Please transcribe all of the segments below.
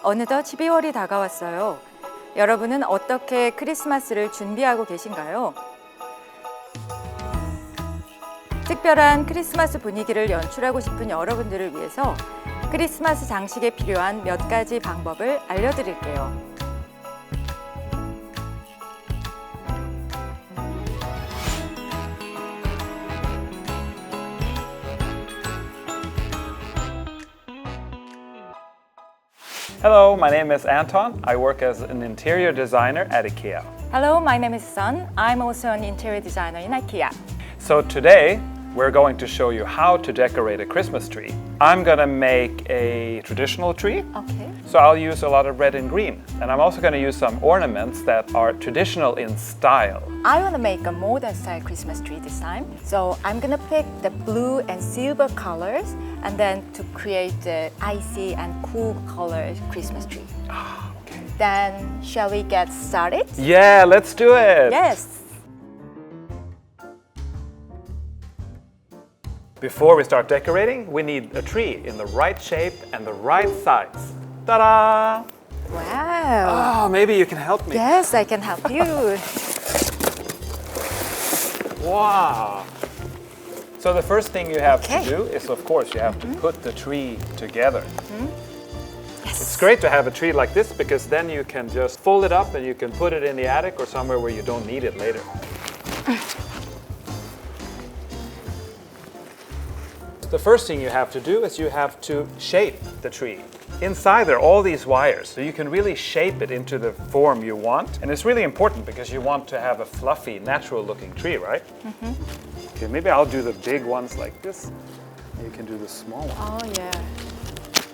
어느덧 12월이 다가왔어요. 여러분은 어떻게 크리스마스를 준비하고 계신가요? 특별한 크리스마스 분위기를 연출하고 싶은 여러분들을 위해서 크리스마스 장식에 필요한 몇 가지 방법을 알려드릴게요. Hello, my name is Anton. I work as an interior designer at IKEA. Hello, my name is Sun. I'm also an interior designer in IKEA. So today, we're going to show you how to decorate a Christmas tree. I'm gonna make a traditional tree. Okay. So I'll use a lot of red and green. And I'm also gonna use some ornaments that are traditional in style. I want to make a modern style Christmas tree this time. So I'm gonna pick the blue and silver colors and then to create the icy and cool color Christmas tree. Okay. Then shall we get started? Yeah, let's do it! Yes. Before we start decorating, we need a tree in the right shape and the right size. Ta-da! Wow. Oh, maybe you can help me. Yes, I can help you. Wow! So the first thing you have Okay. to do is, of course, you have to put the tree together. Yes. It's great to have a tree like this because then you can just fold it up and you can put it in the attic or somewhere where you don't need it later. The first thing you have to do is you have to shape the tree. Inside there are all these wires, so you can really shape it into the form you want. And it's really important because you want to have a fluffy, natural looking tree, right? Okay, maybe I'll do the big ones like this. You can do the small ones. Oh yeah.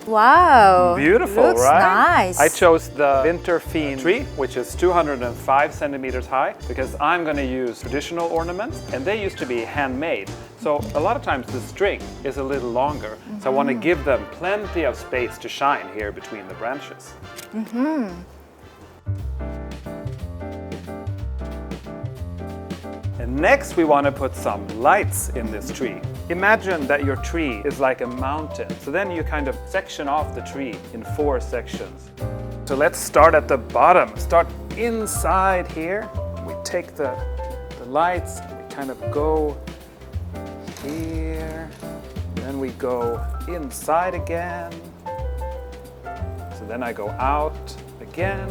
Wow. Beautiful, Looks right? nice. I chose the VINTERFINT tree, which is 205 centimeters high, because I'm going to use traditional ornaments, and they used to be handmade. So a lot of times the string is a little longer, so I want to give them plenty of space to shine here between the branches. And next we want to put some lights in this tree. Imagine that your tree is like a mountain. So then you kind of section off the tree in 4 sections. So let's start at the bottom. Start inside here. We take the lights, we kind of go here. Then we go inside again. So then I go out again.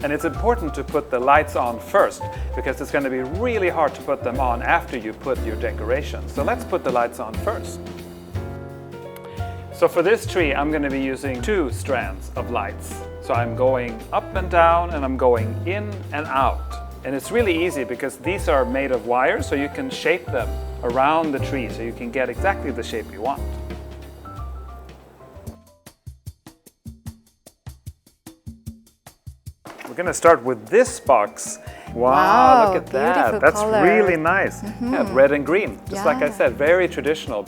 And it's important to put the lights on first because it's going to be really hard to put them on after you put your decorations. So let's put the lights on first. So for this tree, I'm going to be using 2 strands of lights. So I'm going up and down and I'm going in and out. And it's really easy because these are made of wire, so you can shape them around the tree so you can get exactly the shape you want. We're going to start with this box. Wow, look at that. Beautiful That's color. really nice. Yeah, red and green. Just like I Yeah. said, very traditional.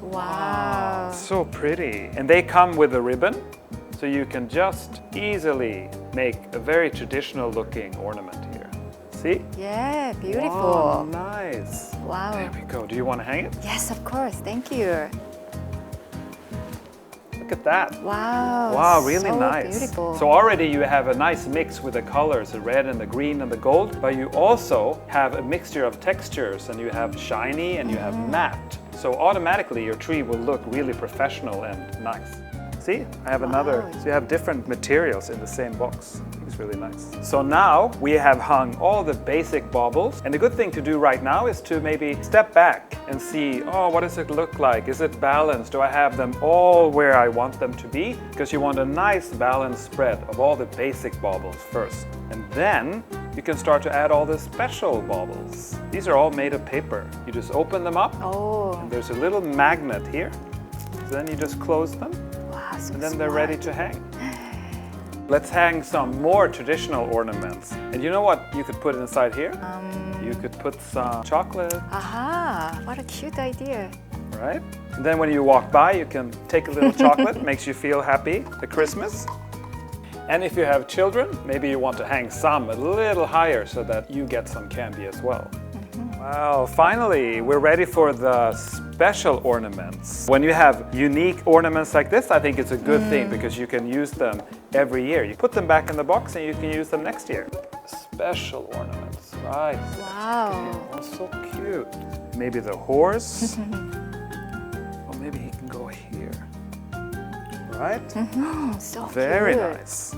Wow. So pretty. And they come with a ribbon, so you can just easily make a very traditional looking ornament here. See? Yeah, Wow, beautiful. nice. Wow. There we go. Do you want to hang it? Yes, of course. Thank you. Look at that. Wow. Wow, really so nice. Beautiful. So already you have a nice mix with the colors, the red and the green and the gold, but you also have a mixture of textures, and you have shiny and you have matte. So automatically your tree will look really professional and nice. See, I have another. Wow. So you have different materials in the same box. It's really nice. So now we have hung all the basic baubles, and the good thing to do right now is to maybe step back and see, oh, what does it look like? Is it balanced? Do I have them all where I want them to be? Because you want a nice balanced spread of all the basic baubles first. And then you can start to add all the special baubles. These are all made of paper. You just open them up, Oh. and there's a little magnet here. So then you just close them, Wow, so and then they're smart. ready to hang. Let's hang some more traditional ornaments. And you know what you could put inside here? You could put some chocolate, Aha, what a cute idea. right? And then when you walk by, you can take a little chocolate, makes you feel happy at Christmas. And if you have children, maybe you want to hang some a little higher so that you get some candy as well. Wow, finally, we're ready for the special ornaments. When you have unique ornaments like this, I think it's a good thing because you can use them every year. You put them back in the box and you can use them next year. Special ornaments, right? Wow. Oh, so cute. Maybe the horse. Or maybe he can go here. Right? So Very cute. nice.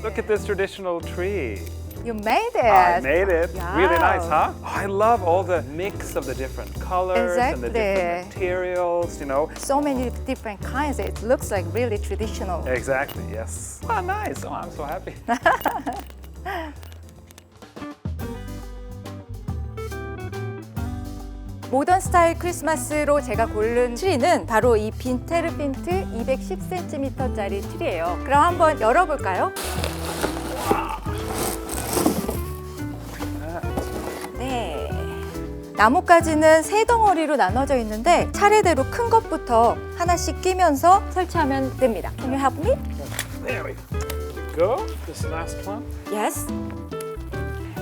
Look at this traditional tree. You made it. I made it. Wow. Really nice, huh? Oh, I love all the mix of the different colors and the different Exactly. materials, you know. So many different kinds. It looks like really traditional. Exactly, yes. Oh, nice. Oh, I'm so happy. 모던 스타일 크리스마스로 제가 고른 트리는 바로 이 빈테르핀트 210cm짜리 트리예요. 그럼 한번 열어볼까요? 네. 나뭇가지는 세 덩어리로 나눠져 있는데 차례대로 큰 것부터 하나씩 끼면서 설치하면 됩니다. Can you help me? There we go. This last one. Yes.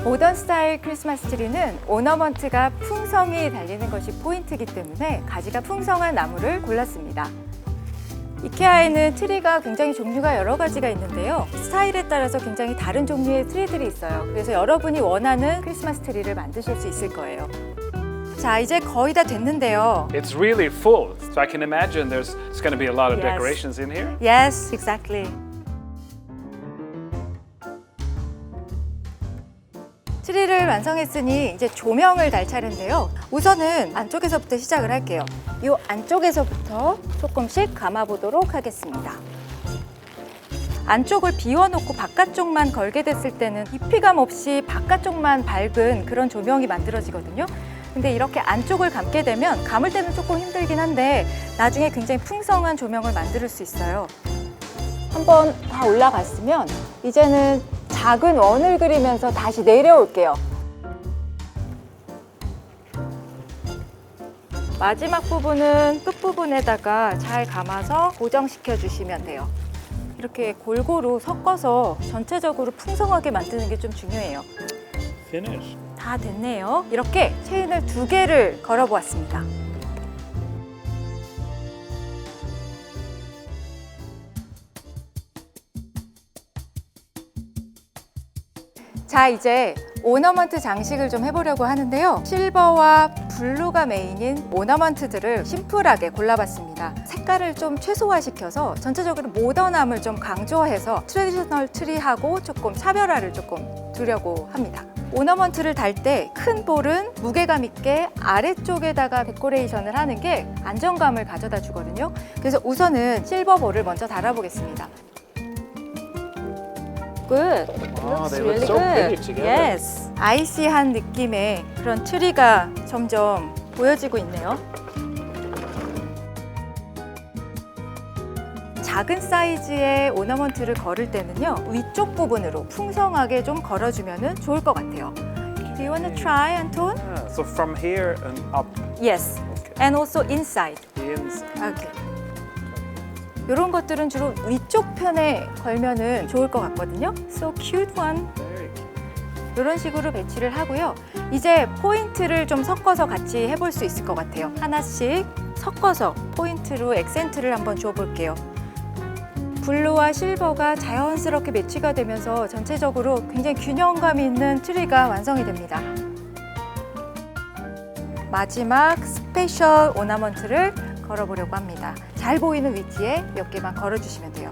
모던 스타일 크리스마스 트리는 오너먼트가 풍성히 달리는 것이 포인트이기 때문에 가지가 풍성한 나무를 골랐습니다. 이케아에는 트리가 굉장히 종류가 여러 가지가 있는데요. 스타일에 따라서 굉장히 다른 종류의 트리들이 있어요. 그래서 여러분이 원하는 크리스마스 트리를 만드실 수 있을 거예요. 자, 이제 거의 다 됐는데요. It's really full, so I can imagine there's going to be a lot of Yes. decorations in here. Yes, exactly. 트리를 완성했으니 이제 조명을 달 차례인데요. 우선은 안쪽에서부터 시작을 할게요. 이 안쪽에서부터 조금씩 감아보도록 하겠습니다. 안쪽을 비워놓고 바깥쪽만 걸게 됐을 때는 입히감 없이 바깥쪽만 밝은 그런 조명이 만들어지거든요. 근데 이렇게 안쪽을 감게 되면 감을 때는 조금 힘들긴 한데 나중에 굉장히 풍성한 조명을 만들 수 있어요. 한번 다 올라갔으면 이제는 작은 원을 그리면서 다시 내려올게요. 마지막 부분은 끝부분에다가 잘 감아서 고정시켜 주시면 돼요. 이렇게 골고루 섞어서 전체적으로 풍성하게 만드는 게 좀 중요해요. Finish. 다 됐네요. 이렇게 체인을 2개를 걸어 보았습니다. 자, 이제 오너먼트 장식을 좀 해보려고 하는데요. 실버와 블루가 메인인 오너먼트들을 심플하게 골라봤습니다. 색깔을 좀 최소화시켜서 전체적으로 모던함을 좀 강조해서 트레디셔널 트리하고 조금 차별화를 조금 두려고 합니다. 오너먼트를 달 때 큰 볼은 무게감 있게 아래쪽에다가 데코레이션을 하는 게 안정감을 가져다 주거든요. 그래서 우선은 실버 볼을 먼저 달아보겠습니다. Good. Wow, Looks they look really so pretty good. together. Yes. 아이시한 느낌의 그런 트리가 점점 보여지고 있네요. 작은 사이즈의 오너먼트를 걸을 때는요, 위쪽 부분으로 풍성하게 좀 걸어주면 좋을 것 같아요. Do you want to try, Anton? Yeah, so from here and up. Yes. Okay. And also inside. Inside. Okay. 이런 것들은 주로 위쪽 편에 걸면은 좋을 것 같거든요. So cute one. Very cute. 이런 식으로 배치를 하고요. 이제 포인트를 좀 섞어서 같이 해볼 수 있을 것 같아요. 하나씩 섞어서 포인트로 액센트를 한번 줘볼게요. 블루와 실버가 자연스럽게 매치가 되면서 전체적으로 굉장히 균형감 있는 트리가 완성이 됩니다. 마지막 스페셜 오너먼트를 걸어보려고 합니다. 잘 보이는 위치에 몇 개만 걸어주시면 돼요.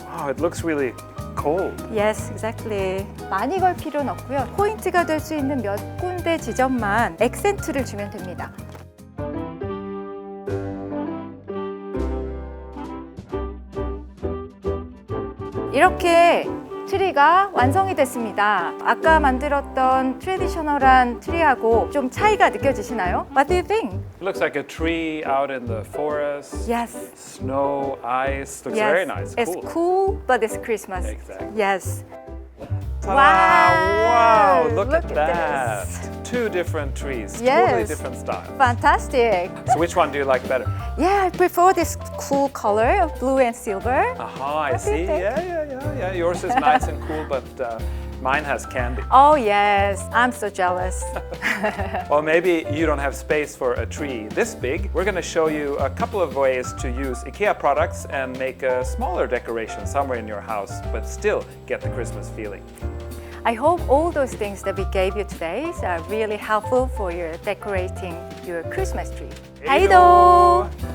Wow, it looks really cold. Yes, exactly. 많이 걸 필요는 없고요. 포인트가 될 수 있는 몇 군데 지점만 액센트를 주면 됩니다. 이렇게 트리가 완성이 됐습니다. 아까 만들었던 트레디셔널한 트리하고 좀 차이가 느껴지시나요? What do you think? It looks like a tree out in the forest. Yes. Snow, ice. Looks Yes. very nice. It's cool, but it's Christmas. Exactly. Yes. Ta-da! Wow! Look Look at that. this. two different trees, totally Yes. different style. Fantastic. So which one do you like better? Yeah, I prefer this cool color of blue and silver. Aha, I What do you see. think? Yeah. Yours is nice and cool, but mine has candy. Oh yes, I'm so jealous. Well, maybe you don't have space for a tree this big. We're going to show you a couple of ways to use IKEA products and make a smaller decoration somewhere in your house, but still get the Christmas feeling. I hope all those things that we gave you today are really helpful for your decorating your Christmas tree. Hej då! Hej då!